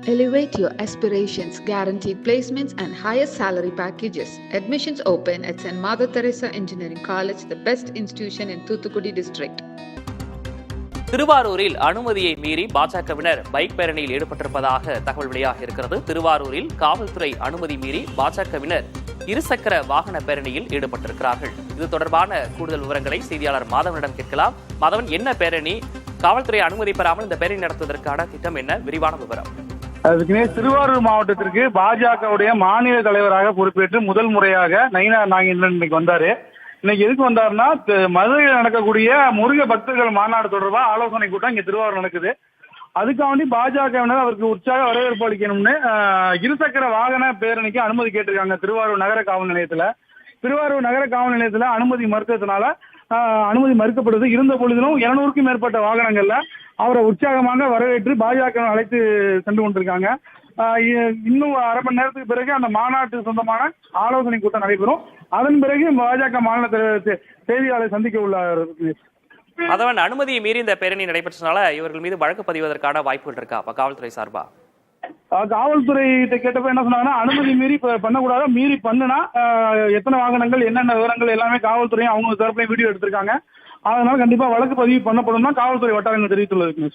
Elevate your aspirations, guaranteed placements and higher salary packages. Admissions open at St. Mother Teresa Engineering College, the best institution in Thuthukudi district. திருவாரூரில் அனுமதியை மீறி பாஜகவினர் bike பேரணியில் ஈடுபட்டிருப்பதாக தகவல் வெளியாக இருக்கிறது. திருவாரூரில் காவல்துறை அனுமதி மீறி பாஜகவினர் இருசக்கர வாகன பேரணியில் ஈடுபட்டிருக்கிறார்கள். இது தொடர்பான கூடுதல் விவரங்களை செய்தியாளர் மாதவனிடம் கேட்கலாம். மாதவன், என்ன பேரணி? காவல்துறை அனுமதி பெறாமல் இந்த பேரணி நடத்துவதற்கான திட்டம் என்ன? விரிவான விவரம். அதுக்குனே திருவாரூர் மாவட்டத்திற்கு பாஜகவுடைய மாநில தலைவராக பொறுப்பேற்று முதல் முறையாக நயினார் நாகேந்திரன் இன்னைக்கு வந்தாரு. இன்னைக்கு எதுக்கு வந்தாருன்னா, மதுரையில் நடக்கக்கூடிய முருக பக்தர்கள் மாநாடு தொடர்பா ஆலோசனை கூட்டம் இங்க திருவாரூர் நடக்குது. அதுக்காண்டி பாஜகவினர் அவருக்கு உற்சாக வரவேற்பு அளிக்கணும்னு இருசக்கர வாகன பேரணிக்கு அனுமதி கேட்டிருக்காங்க திருவாரூர் நகர காவல் நிலையத்துல. திருவாரூர் நகர காவல் நிலையத்துல அனுமதி மறுத்ததுனால அனுமதி மறுக்கப்படுது. இருந்த பொழுதிலும் 200க்கும் மேற்பட்ட வாகனங்கள்ல அவரை உற்சாகமாக வரவேற்று பாஜக அழைத்து சென்று கொண்டிருக்காங்க. இன்னும் அரை மணி நேரத்துக்கு பிறகு அந்த மாநாட்டு சொந்தமான ஆலோசனை கூட்டம் நடைபெறும். அதன் பிறகு பாஜக மாநில தலைவர் செய்தியாளரை சந்திக்க உள்ளார். அதவன், அனுமதியை மீறி இந்த பேரணி நடைபெற்றனால இவர்கள் மீது வழக்கு பதிவதற்கான வாய்ப்புகள் இருக்கா அப்ப காவல்துறை சார்பா? காவல்துறை கேட்டப்ப என்ன சொன்னாங்கன்னா, அனுமதி மீறி பண்ணக்கூடாது, மீறி பண்ணுனா எத்தனை வாகனங்கள் என்னென்ன விவரங்கள் எல்லாமே காவல்துறையும் அவங்க தரப்புலையும் வீடியோ எடுத்திருக்காங்க. அதனால கண்டிப்பா வழக்கு பதிவு பண்ணப்படும் தான் காவல்துறை வட்டாரங்கள் தெரிவித்துள்ளது.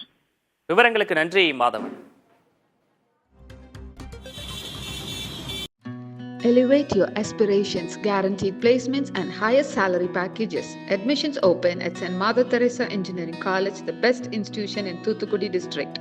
விவரங்களுக்கு நன்றி Madhavan. Elevate your aspirations, guaranteed placements and higher salary packages. Admissions open at St. Mother Teresa Engineering College, the best institution in Thuthukudi district.